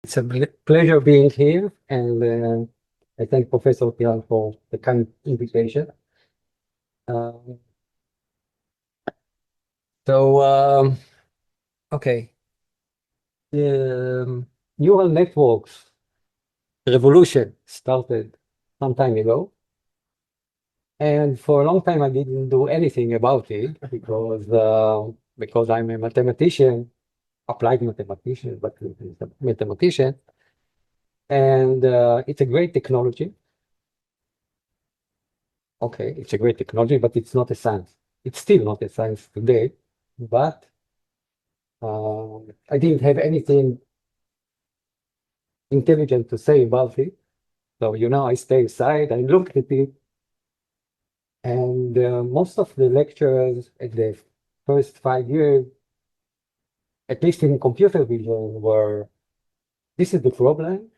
It's a pleasure being here, and I thank Professor Piran for the kind invitation. Um, okay, the neural networks revolution started some time ago, and for a long time I didn't do anything about it because I'm a mathematician, applied mathematician, but a mathematician, and it's a great technology. Okay, it's a great technology, but it's not a science. It's still not a science today, but I didn't have anything intelligent to say about it. So, I stay aside, I looked at it, and most of the lectures at the first 5 years, at least in computer vision, were, this is the problem.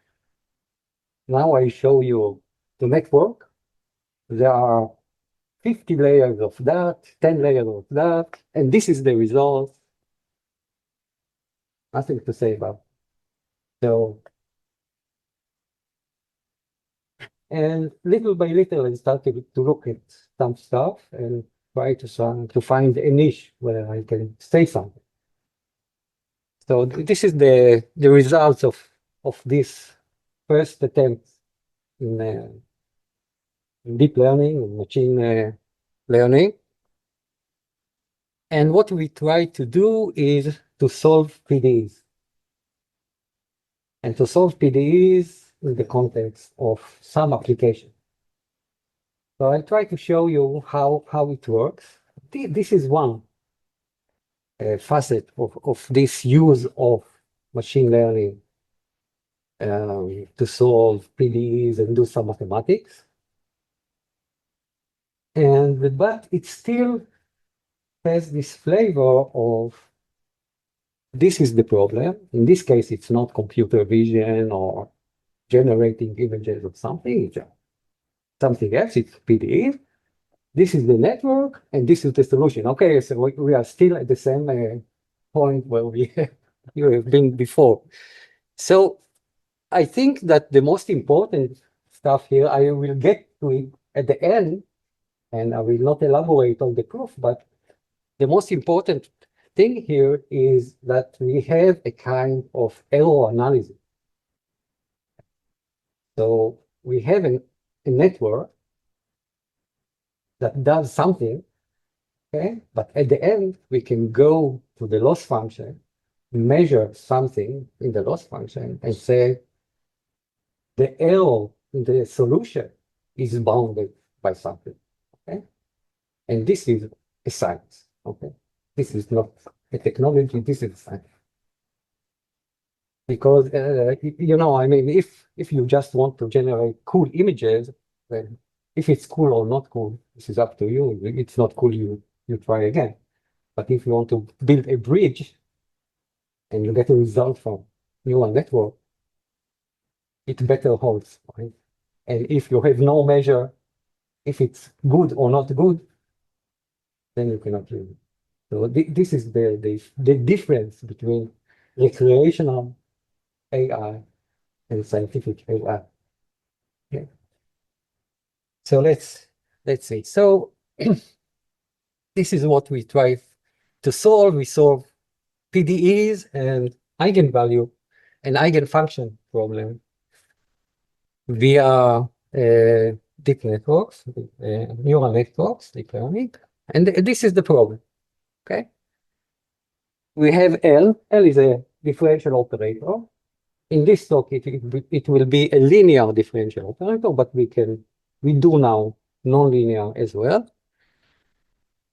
Now I show you the network. There are 50 layers of that, 10 layers of that, and this is the result. Nothing to say about it. So, and little by little, I started to look at some stuff and try to find a niche where I can say something. So this is the results of this first attempt in deep learning, in machine learning. And what we try to do is to solve PDEs. And to solve PDEs in the context of some application. So I try to show you how it works. This is one facet of this use of machine learning to solve PDEs and do some mathematics. But it still has this flavor of this is the problem. In this case, it's not computer vision or generating images of something. It's something else. It's PDE. This is the network, and this is the solution. Okay, so we are still at the same point where we have been before. So I think that the most important stuff here, I will get to it at the end, and I will not elaborate on the proof, but the most important thing here is that we have a kind of error analysis. So we have a network that does something, okay? But at the end, we can go to the loss function, measure something in the loss function, and say the error in the solution is bounded by something, okay? And this is a science, okay? This is not a technology, this is a science. Because, I mean, if you just want to generate cool images, then if it's cool or not cool, this is up to you. It's not cool, you try again. But if you want to build a bridge and you get a result from neural network, it better holds, right? And if you have no measure, if it's good or not good, then you cannot use it. So this is the difference between recreational AI and scientific AI. Okay. So let's see. So this is what we try to solve. We solve PDEs and eigenvalue and eigenfunction problem via deep networks, neural networks, deep learning. And this is the problem, okay? We have L. L is a differential operator. In this talk, it will be a linear differential operator, but we do now nonlinear as well.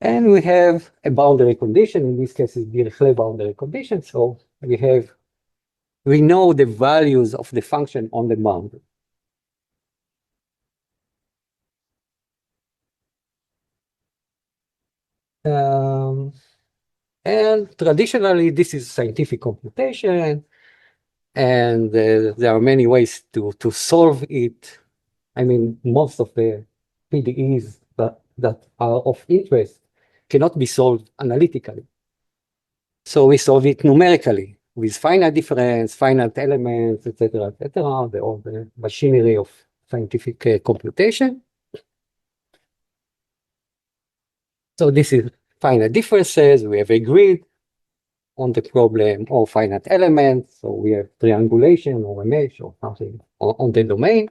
And we have a boundary condition. In this case, it's the boundary condition. So we know the values of the function on the boundary. And traditionally, this is scientific computation, and there are many ways to solve it. I mean, most of the PDEs that are of interest cannot be solved analytically. So we solve it numerically. with finite difference, finite elements, etc., all the machinery of scientific computation. So this is finite differences. We have agreed on the problem of finite elements. So we have triangulation or a mesh or something on the domain.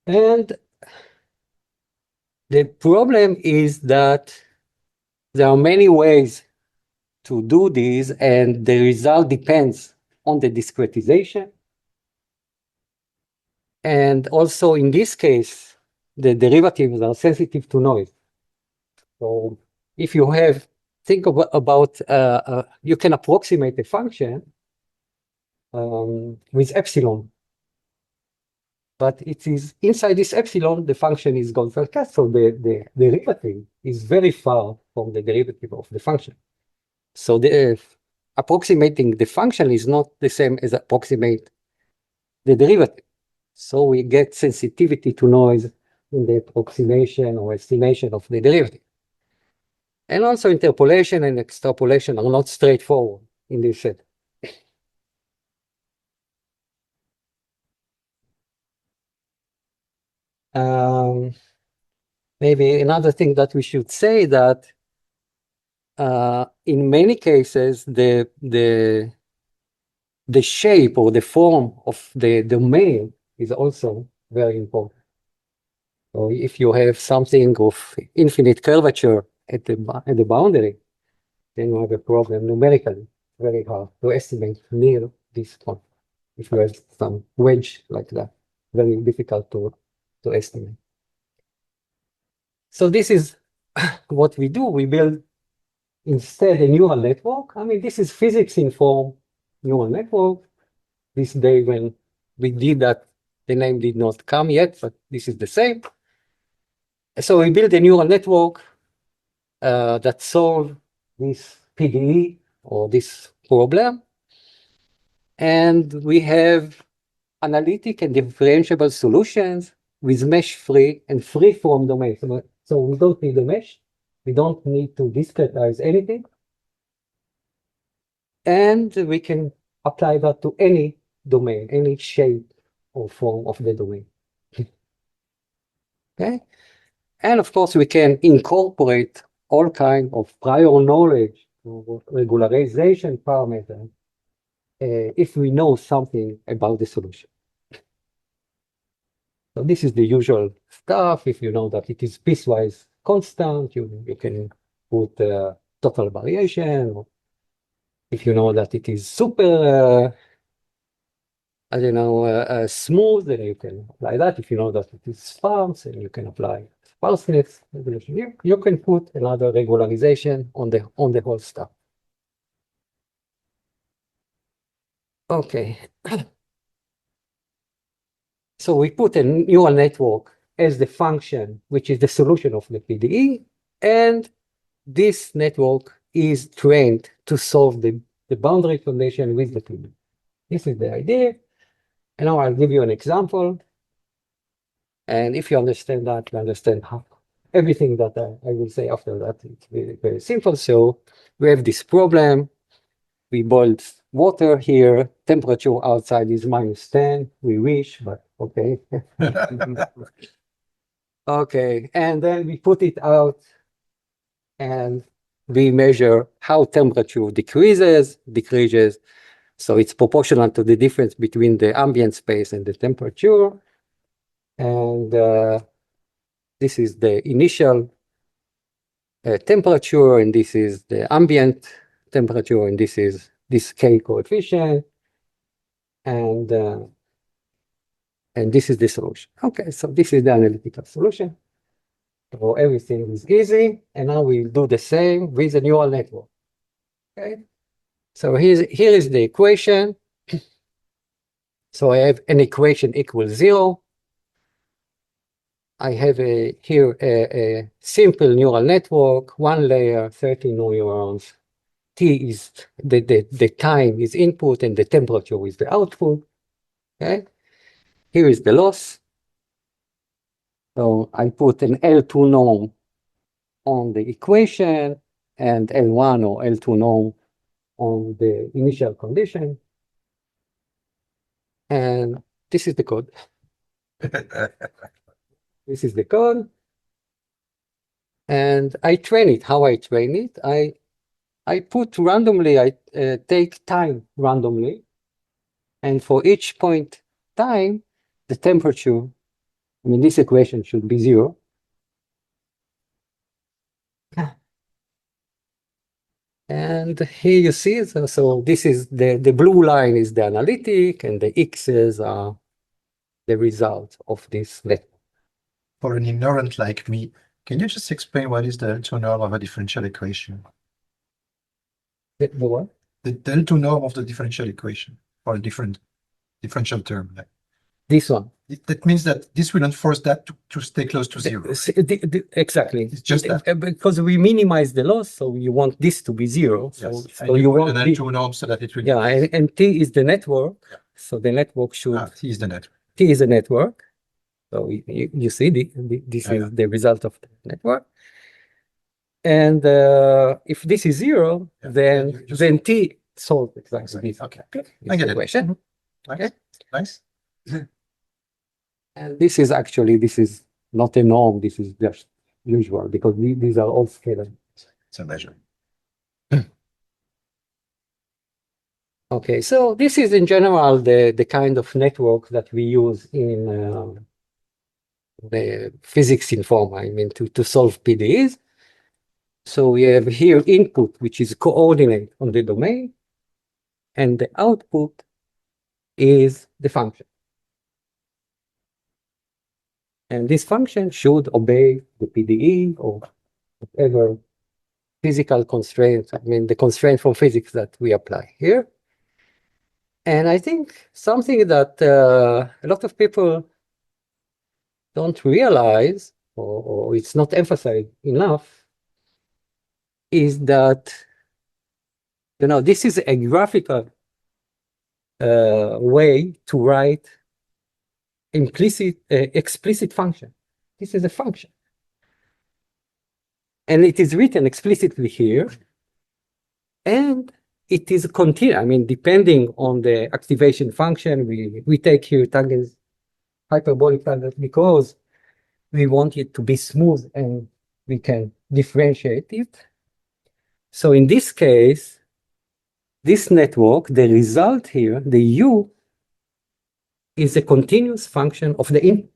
And the problem is that there are many ways to do this, and the result depends on the discretization. And also in this case, the derivatives are sensitive to noise. So if you have, think about you can approximate a function with epsilon, but it is inside this epsilon, the function is Goldberg-Cat, so the derivative is very far from the derivative of the function. So the approximating the function is not the same as approximate the derivative. So we get sensitivity to noise in the approximation or estimation of the derivative. And also interpolation and extrapolation are not straightforward in this set. Maybe another thing that we should say that in many cases, the shape or the form of the domain is also very important. So if you have something of infinite curvature at the boundary, then you have a problem numerically, very hard to estimate near this point. If you have some wedge like that, very difficult to estimate. So this is what we do. We build instead a neural network. I mean, this is physics-informed neural network. This day when we did that, the name did not come yet, but this is the same. So we build a neural network that solves this PDE or this problem. And we have analytic and differentiable solutions with mesh-free and free from domain. So we don't need a mesh. We don't need to discretize anything. And we can apply that to any domain, any shape or form of the domain. Okay? And of course, we can incorporate all kinds of prior knowledge or regularization parameters if we know something about the solution. So this is the usual stuff. If you know that it is piecewise constant, you can put total variation. If you know that it is super, I don't know, smooth, then you can apply that. If you know that it is sparse, then you can apply sparseness regulation. You can put another regularization on the whole stuff. Okay. So we put a neural network as the function, which is the solution of the PDE, and this network is trained to solve the boundary condition with the PDE. This is the idea. And now I'll give you an example. And if you understand that, you understand how everything that I will say after that. It's very, very simple. So we have this problem. We boiled water here. Temperature outside is -10. We wish, but okay. Okay, and then we put it out and we measure how temperature decreases. So it's proportional to the difference between the ambient space and the temperature. And this is the initial temperature, and this is the ambient temperature, and this is this K coefficient. And this is the solution. Okay, so this is the analytical solution. So everything is easy. And now we'll do the same with the neural network. Okay, so here is the equation. So I have an equation equals 0. I have here a simple neural network, 1 layer, 30 neurons. T is the time is input and the temperature is the output. Okay, here is the loss. So I put an L2 norm on the equation and L1 or L2 norm on the initial condition. And this is the code. This is the code. And I train it. How I train it? I put randomly, I take time randomly. And for each point time, the temperature, I mean, this equation should be 0. And here you see, so this is the blue line is the analytic, and the X's are the result of this network. For an ignorant like me, can you just explain what is the L2 norm of a differential equation? The what? The L2 norm of the differential equation for a differential term. This one. That means that this will enforce that to stay close to 0. Exactly. It's just that. Because we minimize the loss, so you want this to be 0. Yes. So you want an L2 norm so that it will. Yeah, and T is the network. Yeah. So the network should. T is the network. T is the network. So you see, this is the result of the network. And if this is 0, then T solves exactly this. Okay. I get it. Question. Okay. Nice. And this is not a norm. This is just usual because these are all scalar. It's a measure. Okay, so this is in general the kind of network that we use in the physics inform, I mean, to solve PDEs. So we have here input, which is coordinate on the domain, and the output is the function. And this function should obey the PDE or whatever physical constraints, I mean, the constraint from physics that we apply here. And I think something that a lot of people don't realize, or it's not emphasized enough, is that, this is a graphical way to write explicit function. This is a function. And it is written explicitly here. And it is continuous. I mean, depending on the activation function, we take here tangent hyperbolic tangent because we want it to be smooth and we can differentiate it. So in this case, this network, the result here, the U, is a continuous function of the input.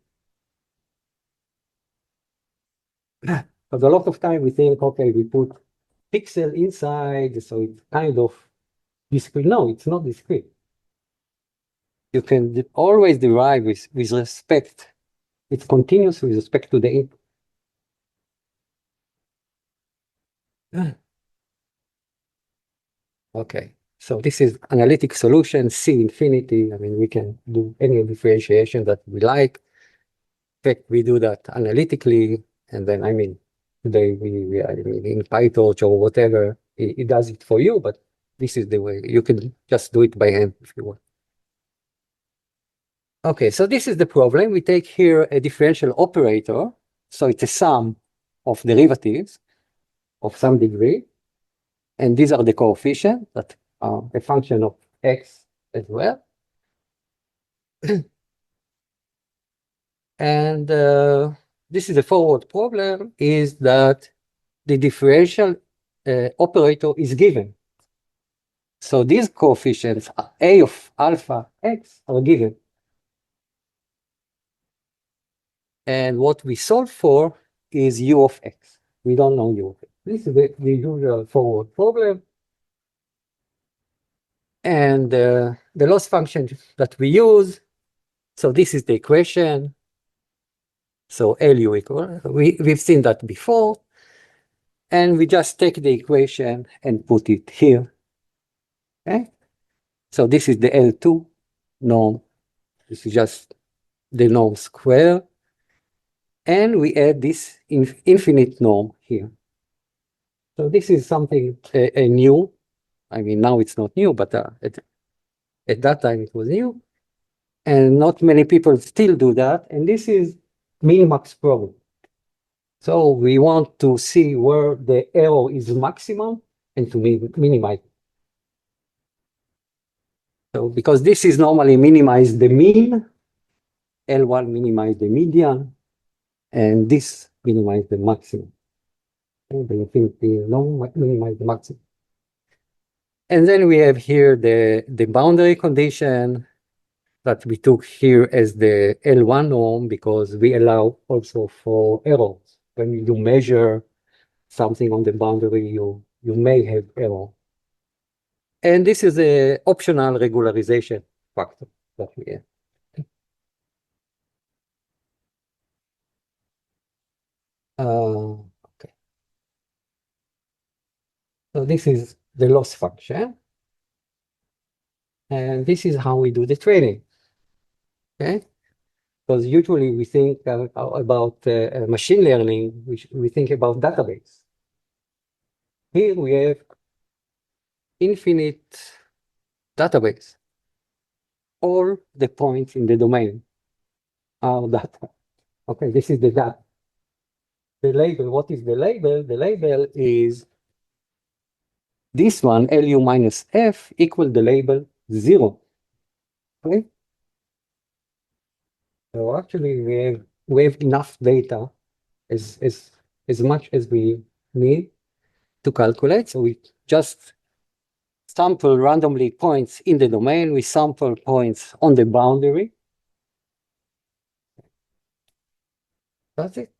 Because a lot of time we think, okay, we put pixel inside, so it's kind of discrete. No, it's not discrete. You can always derive with respect. It's continuous with respect to the input. Okay, so this is analytic solution, C infinity. I mean, we can do any differentiation that we like. In fact, we do that analytically, and then, I mean, today in PyTorch or whatever, it does it for you, but this is the way. You can just do it by hand if you want. Okay, so this is the problem. We take here a differential operator. So it's a sum of derivatives of some degree. And these are the coefficients that are a function of x as well. And this is a forward problem, is that the differential operator is given. So these coefficients, A of alpha x, are given. And what we solve for is U of x. We don't know U of x. This is the usual forward problem. And the loss function that we use, so this is the equation. So LU equal, we've seen that before. And we just take the equation and put it here. Okay? So this is the L2 norm. This is just the norm square. And we add this infinite norm here. So this is something new. I mean, now it's not new, but at that time it was new. And not many people still do that. And this is min-max problem. So we want to see where the error is maximum and to minimize it. So because this is normally minimize the mean, L1 minimize the median, and this minimize the maximum. And the infinity norm minimize the maximum. And then we have here the boundary condition that we took here as the L1 norm because we allow also for errors. When you measure something on the boundary, you may have error. And this is an optional regularization factor that we have. Okay. So this is the loss function. And this is how we do the training. Okay? Because usually we think about machine learning, we think about database. Here we have infinite database. All the points in the domain are data. Okay, this is the data. The label, what is the label? The label is this one, LU minus F, equal the label 0. Okay? So actually we have enough data as much as we need to calculate. So we just sample randomly points in the domain. We sample points on the boundary. That's it.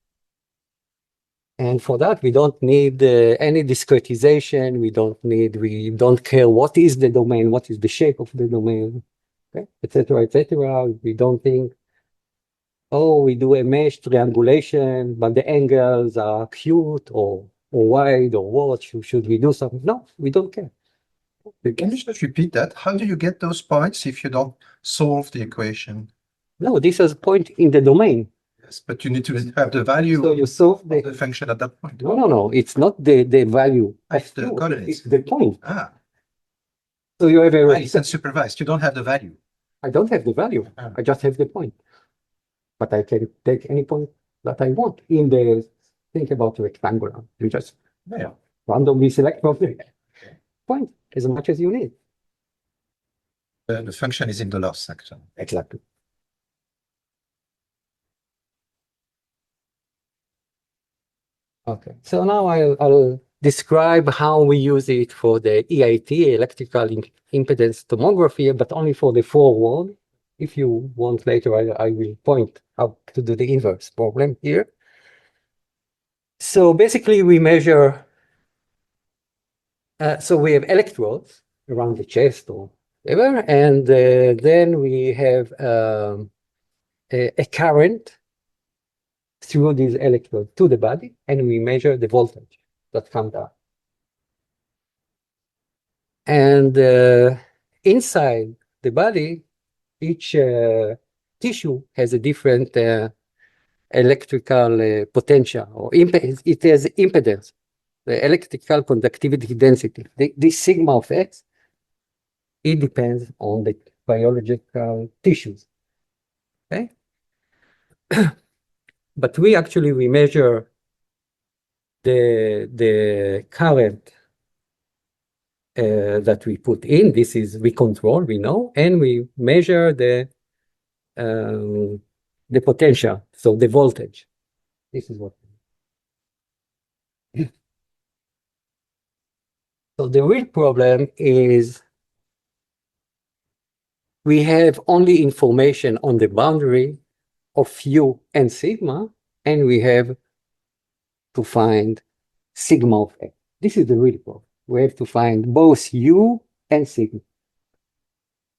And for that, we don't need any discretization. We don't care what is the domain, what is the shape of the domain, okay, etc., etc. We don't think, oh, we do a mesh triangulation, but the angles are acute or wide or what? Should we do something? No, we don't care. Can you just repeat that? How do you get those points if you don't solve the equation? No, this is a point in the domain. Yes, but you need to have the value So you solve of the function at that point. No. It's not the value. It's the coordinates. It's the point. Ah. So you have a. It's unsupervised. You don't have the value. I don't have the value. I just have the point. But I can take any point that I want in the. Think about rectangular. You just randomly select from the point as much as you need. The function is in the loss section. Exactly. Okay, so now I'll describe how we use it for the EIT, electrical impedance tomography, but only for the forward. If you want later, I will point how to do the inverse problem here. So basically we measure, so we have electrodes around the chest or whatever, and then we have a current through these electrodes to the body, and we measure the voltage that comes out. And inside the body, each tissue has a different electrical potential, or it has impedance, the electrical conductivity density. This sigma of X, it depends on the biological tissues. Okay? But we measure the current that we put in. This is we control, we know, and we measure the potential, so the voltage. This is what. So the real problem is we have only information on the boundary of U and sigma, and we have to find sigma of X. This is the real problem. We have to find both U and sigma.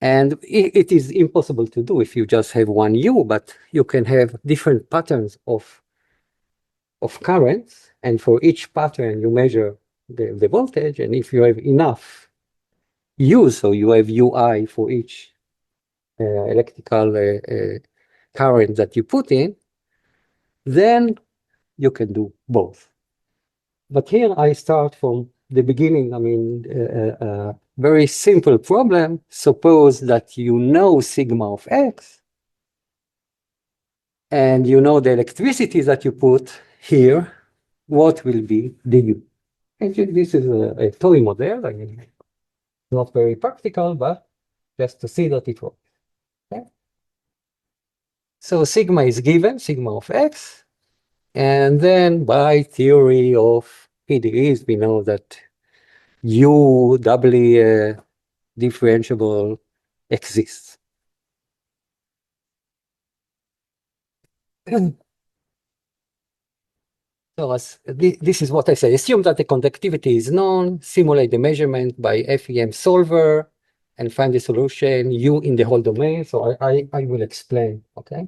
And it is impossible to do if you just have one U, but you can have different patterns of currents, and for each pattern you measure the voltage, and if you have enough U, so you have UI for each electrical current that you put in, then you can do both. But here I start from the beginning. I mean, very simple problem. Suppose that you know sigma of X, and you know the electricity that you put here, what will be the U? And this is a toy model. I mean, not very practical, but just to see that it works. Okay? So sigma is given, sigma of x, and then by theory of PDEs, we know that U doubly differentiable exists. So this is what I say. Assume that the conductivity is known, simulate the measurement by FEM solver, and find the solution U in the whole domain. So I will explain, okay?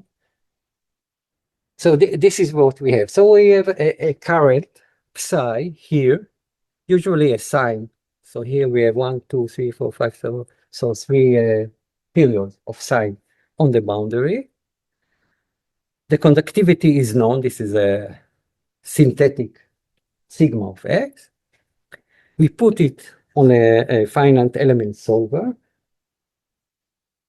So this is what we have. So we have a current psi here, usually a sine. So here we have 1, 2, 3, 4, 5, 7, so 3 periods of sine on the boundary. The conductivity is known. This is a synthetic sigma of x. We put it on a finite element solver.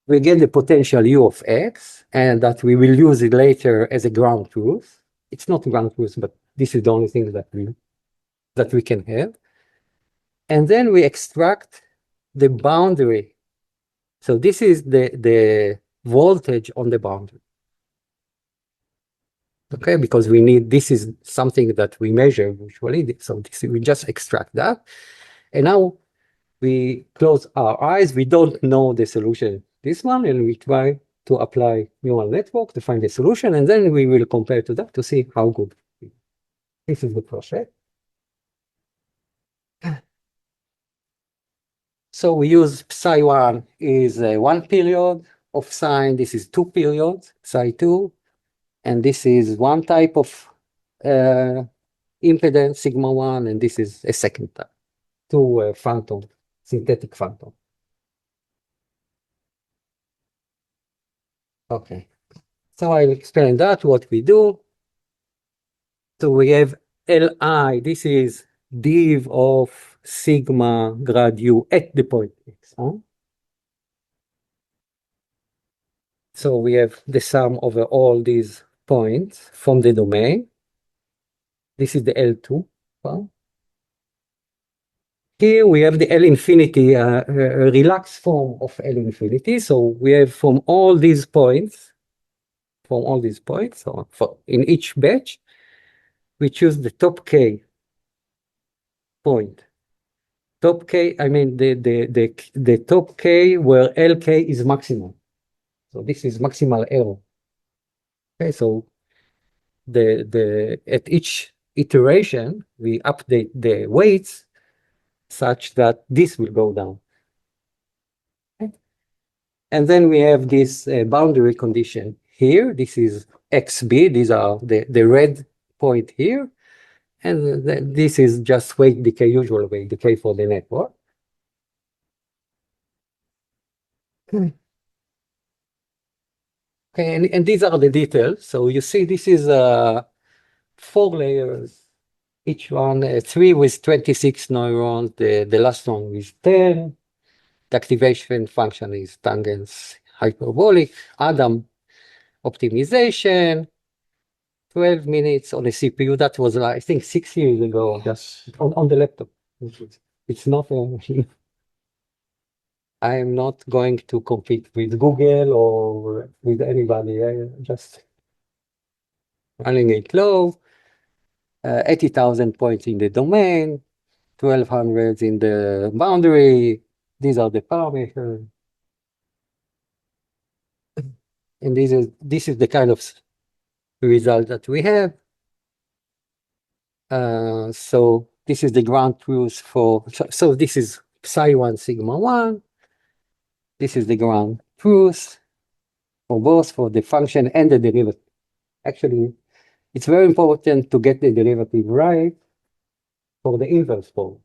We get the potential U of x, and that we will use it later as a ground truth. It's not ground truth, but this is the only thing that we can have. And then we extract the boundary. So this is the voltage on the boundary. Okay, because we need, this is something that we measure usually. So we just extract that. And now we close our eyes. We don't know the solution, this one, and we try to apply neural network to find the solution. And then we will compare to that to see how good. This is the process. So we use psi1 is 1 period of sine. This is 2 periods, psi2. And this is one type of impedance, sigma 1, and this is a second type, 2 phantom, synthetic phantom. Okay, so I'll explain that, what we do. So we have Li, this is div of sigma grad U at the point x. So we have the sum over all these points from the domain. This is the L2 part. Here we have the L infinity, a relaxed form of L infinity. So we have from all these points, so in each batch, we choose the top K point. Top K, I mean the top K where LK is maximum. So this is maximal error. Okay, so at each iteration, we update the weights such that this will go down. Okay. And then we have this boundary condition here. This is XB. These are the red point here. And this is just weight decay, usual weight decay for the network. Okay, and these are the details. So you see this is 4 layers, each one 3 with 26 neurons, the last one with 10. The activation function is tangents hyperbolic, Adam optimization, 12 minutes on a CPU. That was, I think, 6 years ago. Yes. On the laptop. It's not, I am not going to compete with Google or with anybody. I'm just running it low. 80,000 points in the domain, 1200 in the boundary. These are the parameters. And this is the kind of result that we have. So this is the ground truth for, so this is psi1 sigma 1. This is the ground truth for both for the function and the derivative. Actually, it's very important to get the derivative right for the inverse form.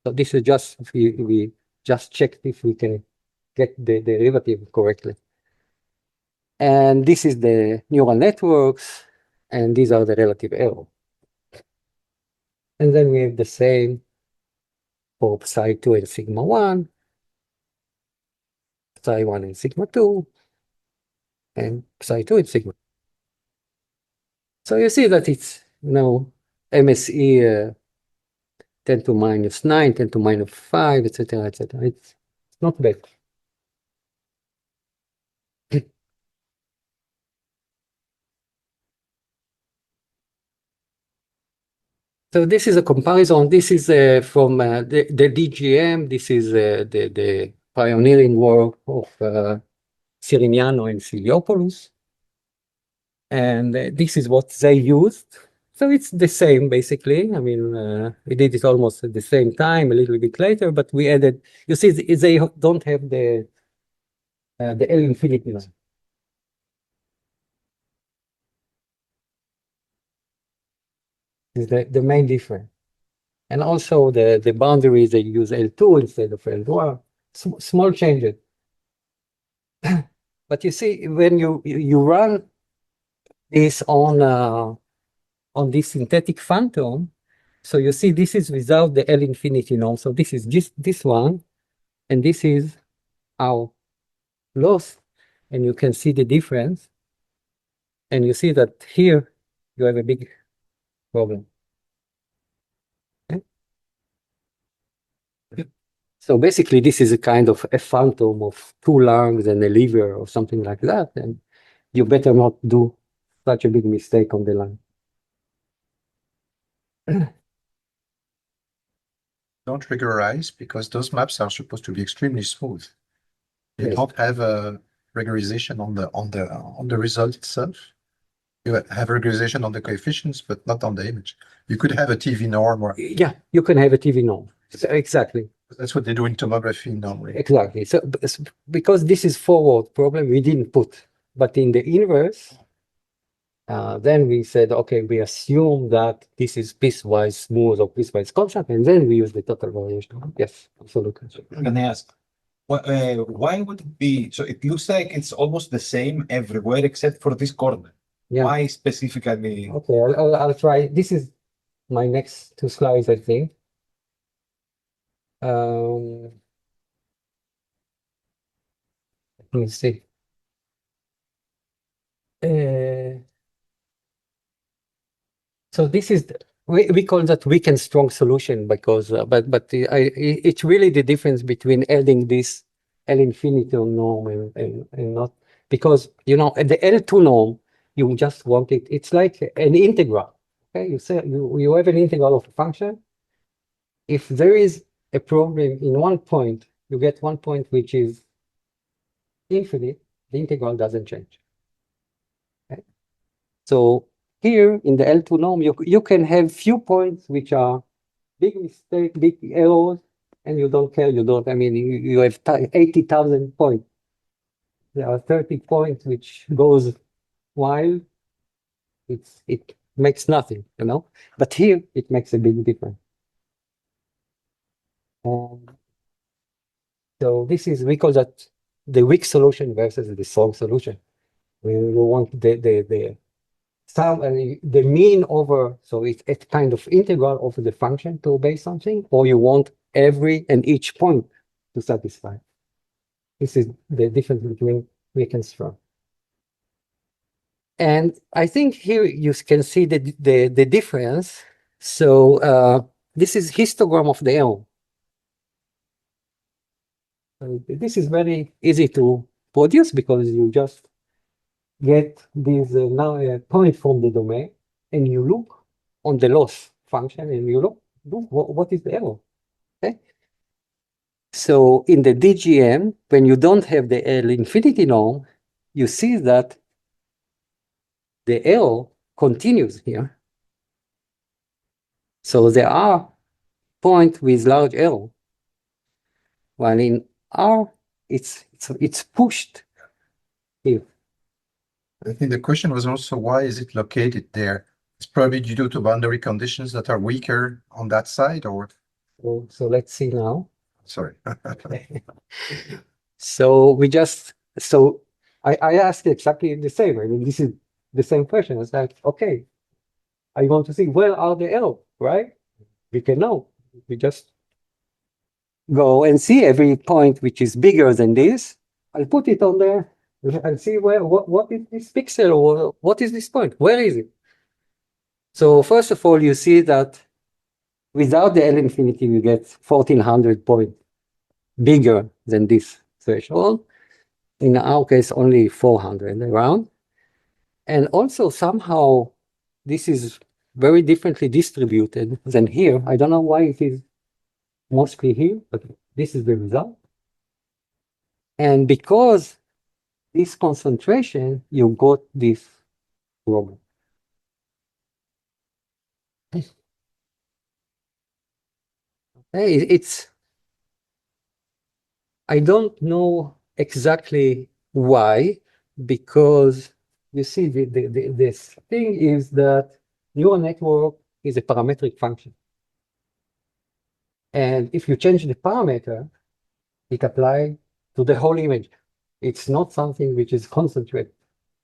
So this is just, we just checked if we can get the derivative correctly. And this is the neural networks, and these are the relative error. And then we have the same for psi2 and sigma 1, psi1 and sigma 2, and psi2 and sigma. So you see that it's, MSE 10 to minus 9, 10 to minus 5, etc., etc. It's not bad. So this is a comparison. This is from the DGM. This is the pioneering work of Sirignano and Siliopoulos. And this is what they used. So it's the same, basically. I mean, we did it almost at the same time, a little bit later, but we added, you see, they don't have the L infinity line. Is the main difference. And also the boundaries, they use L2 instead of L1. Small changes. But you see, when you run this on this synthetic phantom, so you see this is without the L infinity norm. So this is just this one, and this is our loss, and you can see the difference. And you see that here you have a big problem. Okay? So basically, this is a kind of a phantom of two lungs and a liver or something like that, and you better not do such a big mistake on the line. Don't rigorize because those maps are supposed to be extremely smooth. You Yes. don't have a rigorization on the result itself. You have regularization on the coefficients, but not on the image. You could have a TV norm, or Yeah, you can have a TV norm. So exactly. that's what they do in tomography normally. Exactly. So because this is forward problem, we didn't put, but in the inverse, then we said, okay, we assume that this is piecewise smooth or piecewise constant, and then we use the total variation. Yes, absolutely. Can I ask, why would it be? So it looks like it's almost the same everywhere except for this corner. Yeah. Why specifically? Okay, I'll try. This is my next two slides, I think. Let me see. So this is we call that weak and strong solution because it's really the difference between adding this L infinity norm and not, because you know at the L2 norm you just want it. It's like an integral. Okay, you say you have an integral of a function. If there is a problem in one point, you get one point which is infinite. The integral doesn't change. Okay? So here in the L2 norm, you can have few points which are big mistake, big errors, and you don't care. You don't. I mean, you have 80,000 points. There are 30 points which goes wild. It makes nothing, you know. But here it makes a big difference. So this is, we call that the weak solution versus the strong solution. We want the sum, the mean over, so it's a kind of integral of the function to obey something, or you want every and each point to satisfy. This is the difference between weak and strong. And I think here you can see the difference. So this is histogram of the error. This is very easy to produce because you just get this point from the domain, and you look on the loss function, and you look what is the error. Okay. So in the DGM, when you don't have the L infinity norm, you see that the error continues here. So there are points with large error, while in R it's pushed here. I think the question was also, why is it located there? It's probably due to boundary conditions that are weaker on that side, or? So let's see now. Sorry. So I asked exactly the same. I mean, this is the same question. It's like, okay, I want to see where are the errors, right? We can know. We just go and see every point which is bigger than this. I'll put it on there and see what is this pixel, or what is this point? Where is it? So first of all, you see that without the L infinity, you get 1400 points bigger than this threshold. In our case, only 400 around. And also somehow this is very differently distributed than here. I don't know why it is mostly here, but this is the result. And because this concentration, you got this problem. Okay, I don't know exactly why, because you see, this thing is that neural network is a parametric function. And if you change the parameter, it applies to the whole image. It's not something which is concentrated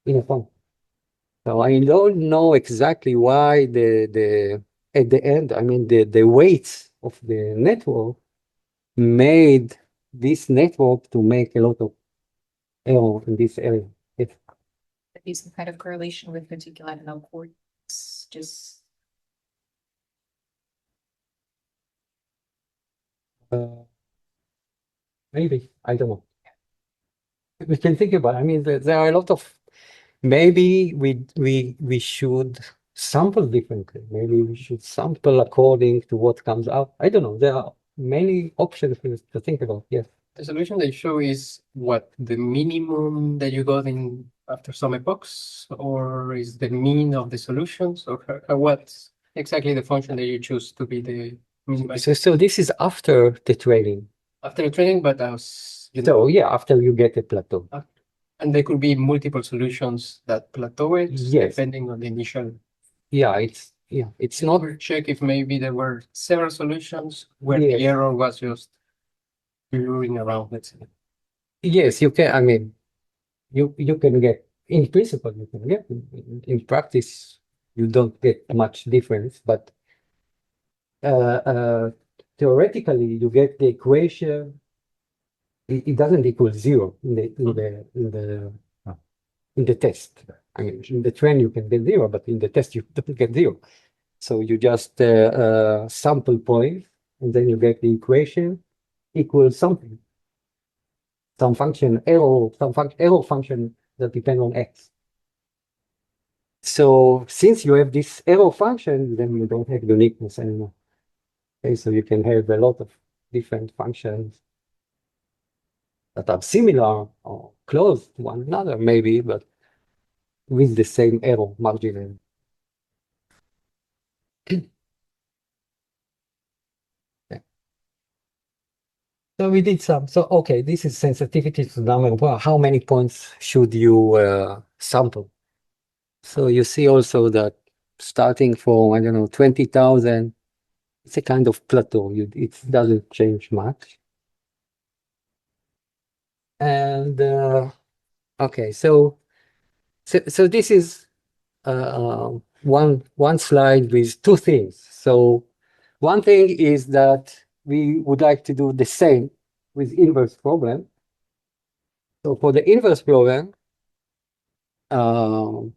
in a function. So I don't know exactly why at the end, I mean, the weights of the network made this network to make a lot of error in this area. Be some kind of correlation with particular, I don't know, coordinates, just Maybe, I don't know. We can think about it. I mean, there are a lot of, maybe we should sample differently. Maybe we should sample according to what comes out. I don't know. There are many options to think about. Yes. The solution they show is what the minimum that you got in after some epochs, or is the mean of the solutions, or what's exactly the function that you choose to be the minimum So this is after the training. after the training, but So yeah, after you get a plateau. and there could be multiple solutions that plateau it, Yes. depending on the initial. Yeah, it's not. Check if maybe there were several solutions where Yes. the error was just luring around, let's say. Yes, you can. I mean, you can get, in principle, you can get. In practice, you don't get much difference, but theoretically, you get the equation. It doesn't equal zero in the test. I mean, in the train you can get zero, but in the test you don't get zero. So you just sample point, and then you get the equation equals something. Some function error function that depend on x. So since you have this error function, then you don't have uniqueness anymore. Okay, so you can have a lot of different functions that are similar or close to one another, maybe, but with the same error margin. So we did some. So okay, this is sensitivity to the number. Well, how many points should you sample? So you see also that starting from, I don't know, 20,000, it's a kind of plateau. It doesn't change much. And okay, so this is one slide with two things. So one thing is that we would like to do the same with inverse problem. So for the inverse problem,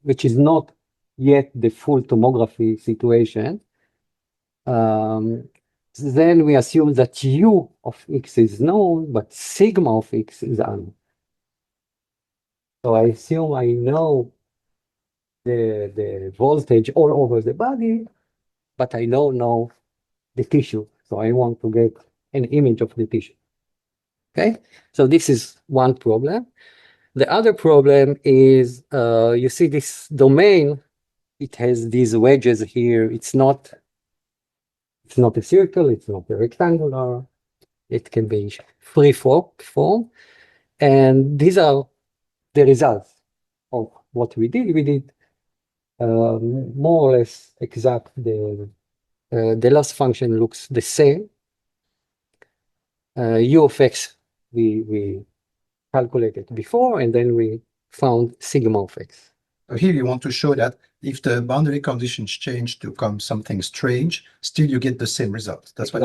which is not yet the full tomography situation, then we assume that U of X is known, but sigma of X is unknown. So I assume I know the voltage all over the body, but I don't know the tissue. So I want to get an image of the tissue. Okay, so this is one problem. The other problem is, you see this domain, it has these wedges here. It's not a circle, it's not a rectangular. It can be free form. And these are the results of what we did. We did more or less exact. The loss function looks the same. U of X we calculated before, and then we found sigma of X. Here you want to show that if the boundary conditions change to come something strange, still you get the same result. That's what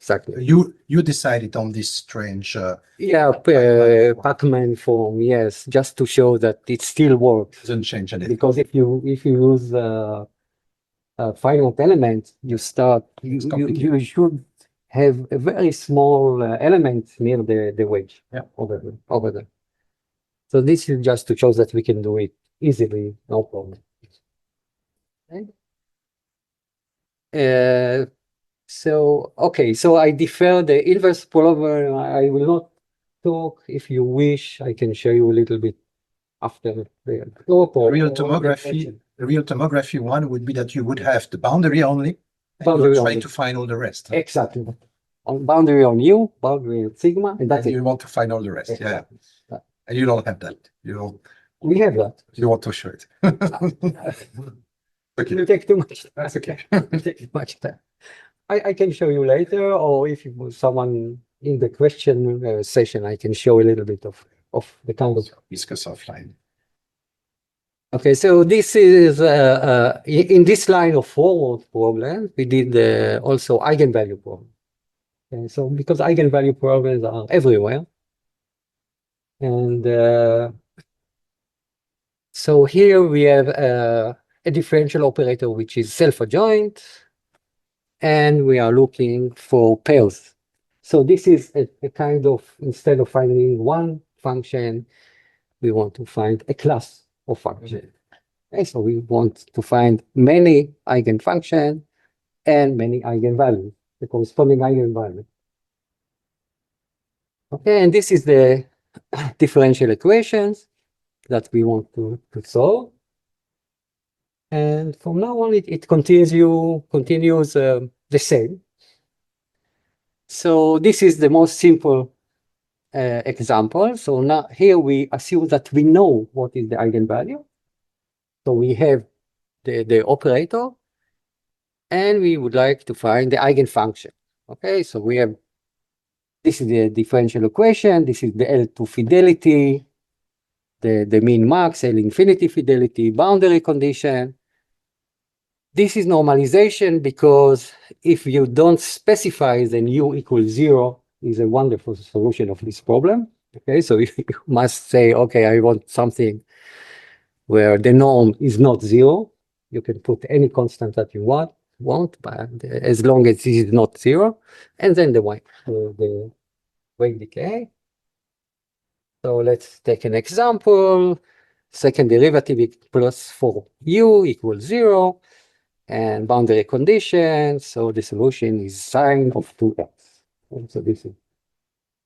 Exactly. you decided on this strange. Yeah, Pacman form, yes, just to show that it still works. Doesn't change anything. Because if you use finite element, you should have a very small element near the wedge. Yeah. Over there. So this is just to show that we can do it easily, no problem. Okay. Okay, so I defer the inverse problem. I will not talk. If you wish, I can show you a little bit after the talk or Real or tomography, the real tomography one would be that you would have the boundary only, and Boundary you're trying only. to find all the rest. Exactly. On boundary on U, boundary on sigma, and that's And it. you want to find all the rest. Yeah. Exactly. And you don't have that. You don't, We have that. you want to show it. It will take too much. That's okay. It will take too much time. I can show you later, or if someone in the question session, I can show a little bit of the kind of. Discuss offline. Okay, so this is in this line of forward problems, we did also eigenvalue problem. Okay, so because eigenvalue problems are everywhere, and so here we have a differential operator which is self-adjoint, and we are looking for pairs. So this is a kind of, instead of finding one function, we want to find a class of functions. Okay, so we want to find many eigenfunctions and many eigenvalues, the corresponding eigenvalue. Okay, and this is the differential equations that we want to solve. And from now on, it continues the same. So this is the most simple example. So now here we assume that we know what is the eigenvalue. So we have the operator, and we would like to find the eigenfunction. Okay, so we have, this is the differential equation, this is the L2 fidelity, the min max, L infinity fidelity, boundary condition. This is normalization because if you don't specify, then U equals 0 is a wonderful solution of this problem. Okay, so you must say, okay, I want something where the norm is not 0. You can put any constant that you want, but as long as it is not 0, and then the wave decay. So let's take an example. Second derivative is plus 4u equals 0, and boundary condition. So the solution is sine of 2x. And so this is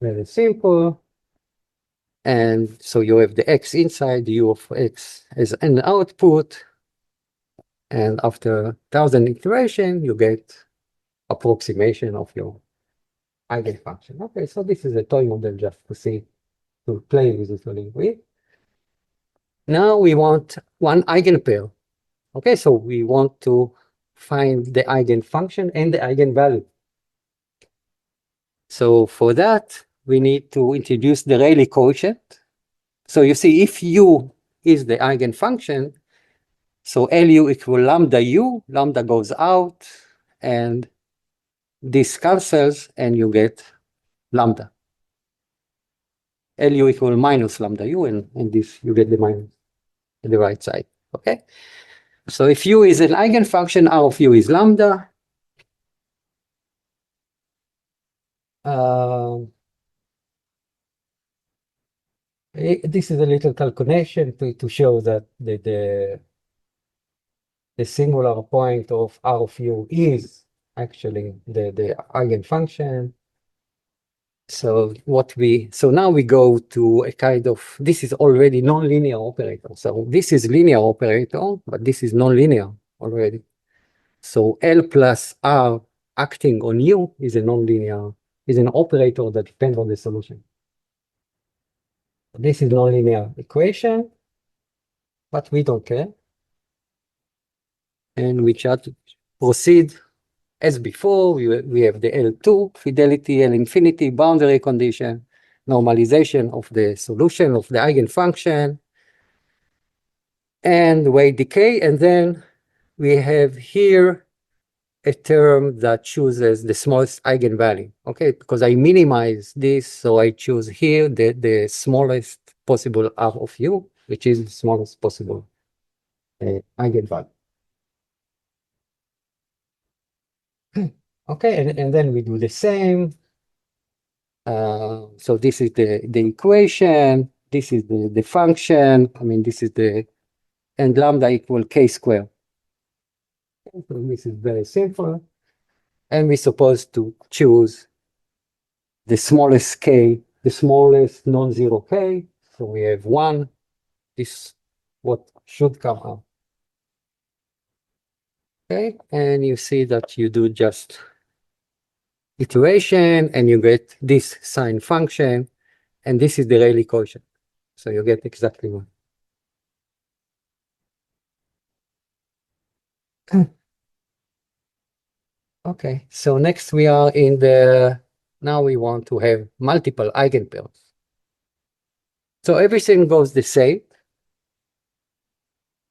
very simple. And so you have the x inside, u of x as an output. And after 1,000 iteration, you get approximation of your eigenfunction. Okay, so this is a toy model just to see, to play with it a little bit. Now we want one eigenpair. Okay, so we want to find the eigenfunction and the eigenvalue. So for that, we need to introduce the Rayleigh coefficient. So you see, if u is the eigenfunction, so Lu equal lambda u, lambda goes out, and this cancels, and you get lambda. Lu equal minus lambda u, and this you get the minus on the right side. Okay. So if u is an eigenfunction, R of u is lambda. This is a little calculation to show that the singular point of R of u is actually the eigenfunction. So now we go to a kind of, this is already nonlinear operator. So this is linear operator, but this is nonlinear already. So L plus R acting on U is a nonlinear, is an operator that depends on the solution. This is nonlinear equation, but we don't care. And we try to proceed as before. We have the L2 fidelity, L infinity boundary condition, normalization of the solution of the eigenfunction, and wave decay. And then we have here a term that chooses the smallest eigenvalue. Okay, because I minimize this, so I choose here the smallest possible R of u, which is the smallest possible eigenvalue. Okay, and then we do the same. So this is the equation, this is the function, I mean, this is and lambda equal k squared. So this is very simple. And we're supposed to choose the smallest k, the smallest non-zero k. So we have 1. This what should come out. Okay, and you see that you do just iteration and you get this sine function, and this is the Rayleigh quotient. So you get exactly 1. Okay, so next we are in now we want to have multiple eigenpairs. So everything goes the same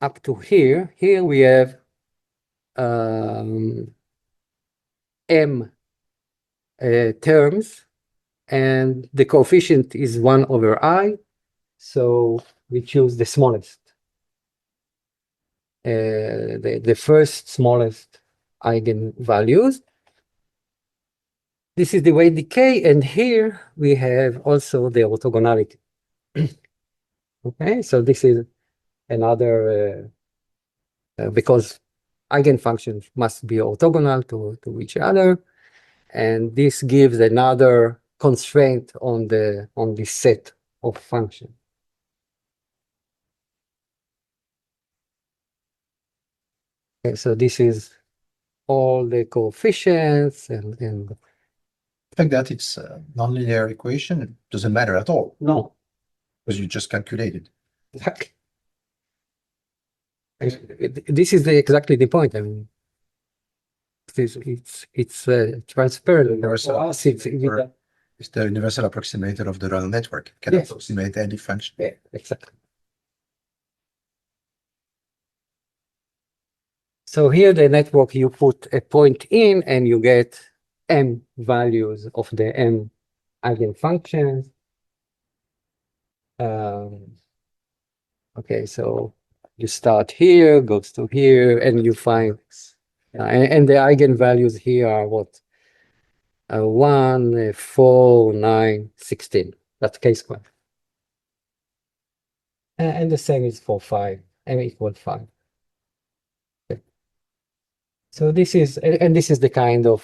up to here. Here we have m terms, and the coefficient is 1 over I. So we choose the smallest, the first smallest eigenvalues. This is the way decay, and here we have also the orthogonality. Okay, so this is another, because eigenfunctions must be orthogonal to each other, and this gives another constraint on this set of functions. Okay, so this is all the coefficients and The fact that it's a nonlinear equation, it doesn't matter at all, no, because you just calculated. exactly. This is exactly the point. I mean, it's transparent. Universal For us, It's the universal approximator of the neural network. It can Yes. approximate any function. yeah, exactly. So here the network, you put a point in and you get m values of the m eigenfunctions. Okay, so you start here, goes to here, and you find, and the eigenvalues here are what? 1, 4, 9, 16. That's k-squared. And the same is for 5, m equals 5. Okay. So this is, and this is the kind of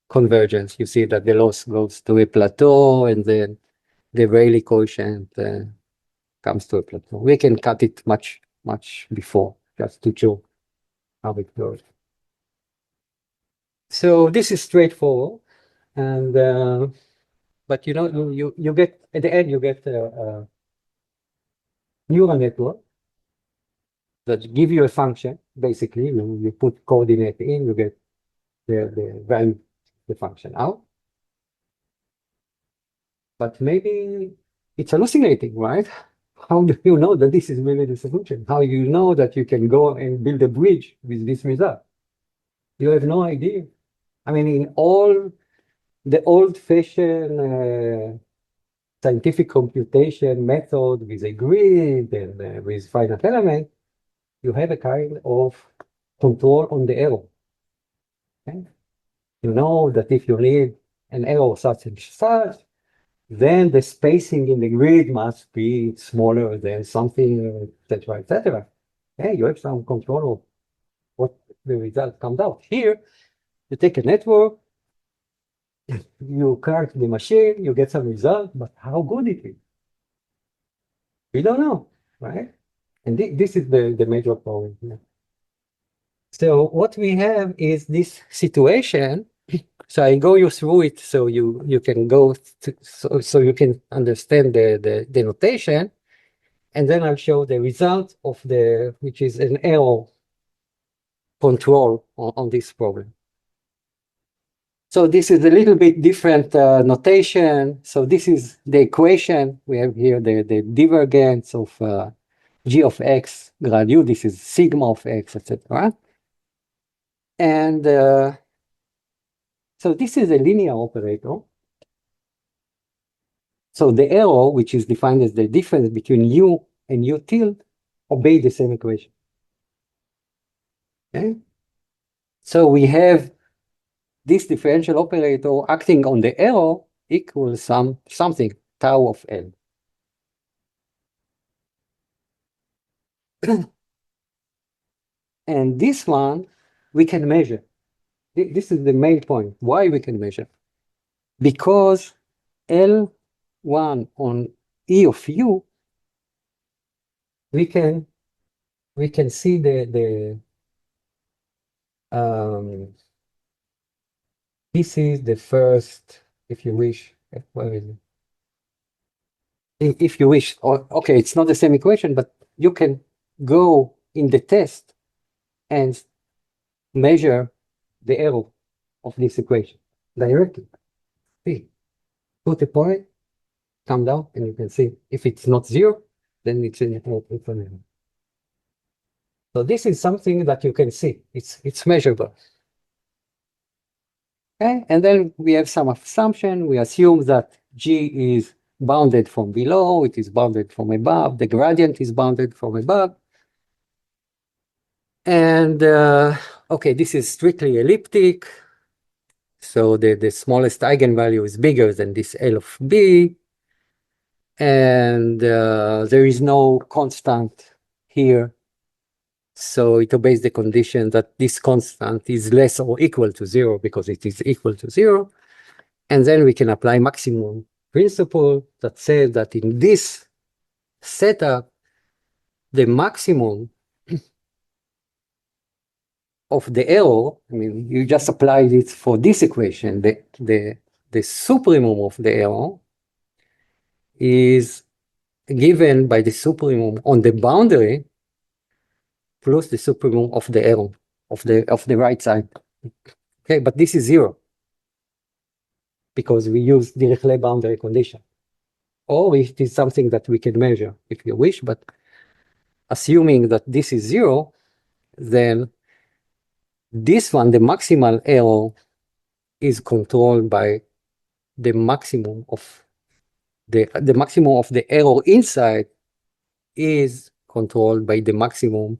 convergence. You see that the loss goes to a plateau, and then the Rayleigh quotient comes to a plateau. We can cut it much before, just to show how it goes. So this is straightforward, and but you know, you get at the end you get a neural network that give you a function. Basically, you put coordinate in, you get the value, the function out. But maybe it's hallucinating, right? How do you know that this is really the solution? How do you know that you can go and build a bridge with this result? You have no idea. I mean, in all the old-fashioned scientific computation method with a grid and with finite element, you have a kind of control on the error. Okay? You know that if you need an error such and such, then the spacing in the grid must be smaller than something, etc., etc. Okay, you have some control of what the result comes out. Here, you take a network, you crank the machine, you get some result, but how good it is? We don't know, right? And this is the major problem here. So what we have is this situation. So I go you through it so you can go so you can understand the notation, and then I'll show the result of which is an error control on this problem. So this is a little bit different notation. So this is the equation. We have here the divergence of g of x grad u. This is sigma of x, etc. And so this is a linear operator. So the error, which is defined as the difference between u and u tilde, obey the same equation. Okay? So we have this differential operator acting on the error equals something, tau of L. And this one we can measure. This is the main point. Why we can measure? Because L1 on E of U, we can see this is the first, if you wish, where is it? If you wish, okay, it's not the same equation, but you can go in the test and measure the error of this equation directly. See, put a point, come down, and you can see if it's not zero, then it's an error. So this is something that you can see. It's measurable. Okay, and then we have some assumption. We assume that G is bounded from below, it is bounded from above, the gradient is bounded from above. And okay, this is strictly elliptic. So the smallest eigenvalue is bigger than this L of B. And there is no constant here. So it obeys the condition that this constant is less or equal to zero because it is equal to zero. And then we can apply maximum principle that says that in this setup, the maximum of the error, I mean, you just applied it for this equation, the supremum of the error is given by the supremum on the boundary plus the supremum of the error of the right side. Okay, but this is zero because we use Dirichlet boundary condition. Or it is something that we can measure if you wish, but assuming that this is zero, then this one, the maximal error, is controlled by the maximum of the maximum of the error inside is controlled by the maximum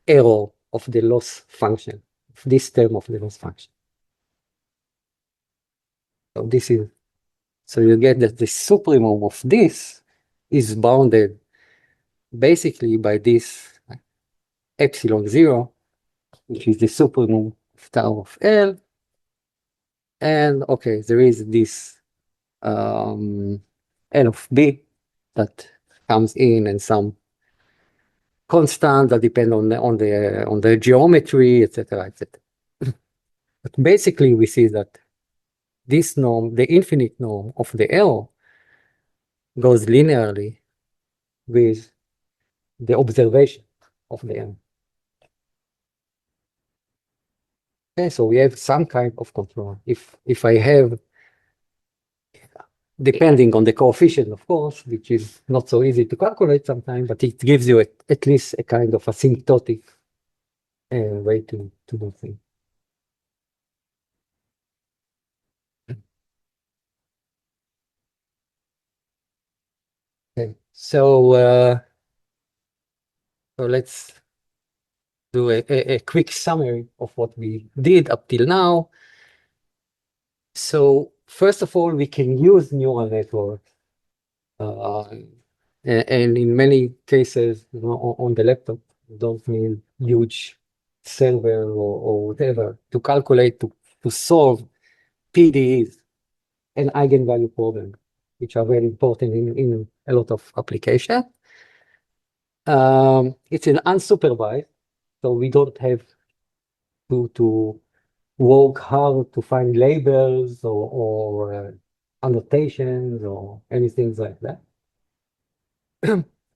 error of the loss function, this term of the loss function. So this is, so you get that the supremum of this is bounded basically by this epsilon 0, which is the supremum of tau of L. And okay, there is this L of B that comes in and some constant that depend on the geometry, etc., etc. But basically, we see that this norm, the infinite norm of the error, goes linearly with the observation of the error. Okay, so we have some kind of control. If I have, depending on the coefficient, of course, which is not so easy to calculate sometimes, but it gives you at least a kind of asymptotic way to do things. Okay, so let's do a quick summary of what we did up till now. So first of all, we can use neural networks, and in many cases, you know, on the laptop, you don't need huge server or whatever to calculate to solve PDEs and eigenvalue problems, which are very important in a lot of applications. It's an unsupervised, so we don't have to work hard to find labels or annotations or anything like that.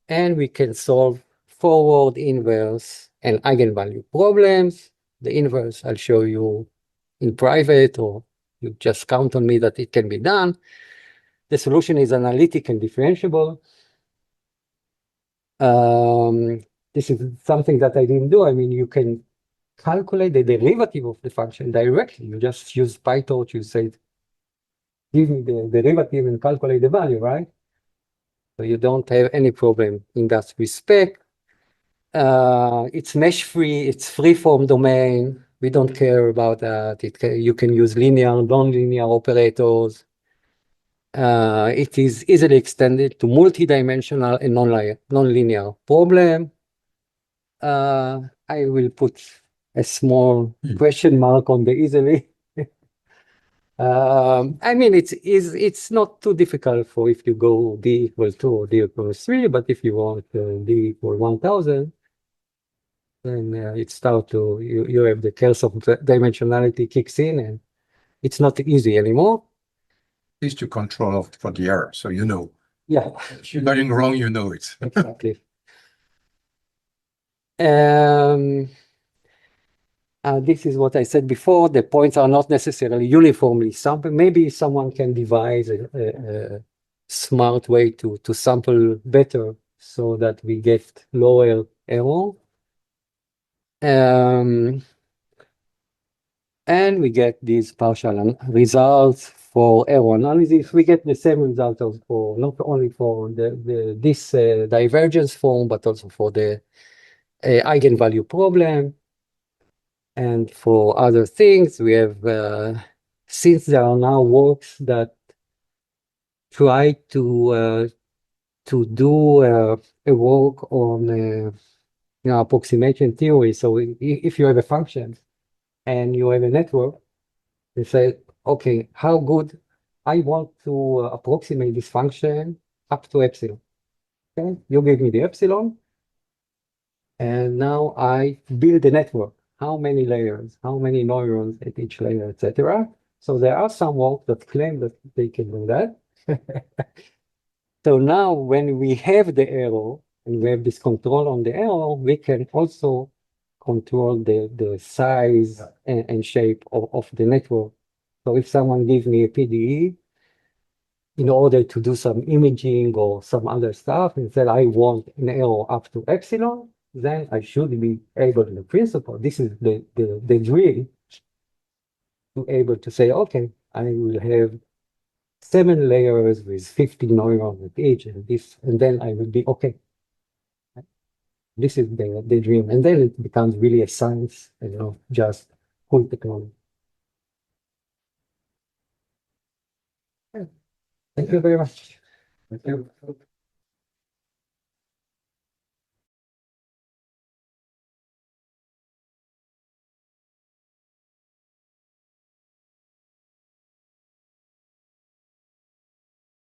And we can solve forward, inverse, and eigenvalue problems. The inverse I'll show you in private, or you just count on me that it can be done. The solution is analytic and differentiable. This is something that I didn't do. I mean, you can calculate the derivative of the function directly. You just use PyTorch, you say, give me the derivative and calculate the value, right? So you don't have any problem in that respect. It's mesh-free, it's free-form domain. We don't care about that. You can use linear, non-linear operators. It is easily extended to multi-dimensional and non-linear problem. I will put a small Hmm. question mark on the easily. I mean, it's not too difficult for if you go d equals 2 or d equals 3, but if you want d equal 1000, then it start to, you have the curse of dimensionality kicks in, and it's not easy anymore. At least you control for the error, so you know. Yeah, If you're going wrong, you know it. exactly. This is what I said before. The points are not necessarily uniformly sampled. Maybe someone can devise a smart way to sample better so that we get lower error. And we get these partial results for error analysis. We get the same results for not only for this divergence form, but also for the eigenvalue problem. And for other things, we have, since there are now works that try to do a work on approximation theory. So if you have a function and you have a network, you say, okay, how good I want to approximate this function up to epsilon. Okay, you give me the epsilon, and now I build a network. How many layers, how many neurons at each layer, etc. So there are some work that claim that they can do that. So now when we have the error and we have this control on the error, we can also control the size and shape of the network. So if someone gives me a PDE in order to do some imaging or some other stuff and said I want an error up to epsilon, then I should be able, in principle, this is the dream, to able to say, okay, I will have 7 layers with 50 neurons at each, and then I will be okay. This is the dream, and then it becomes really a science, just cool technology. Thank you very much. Thank you.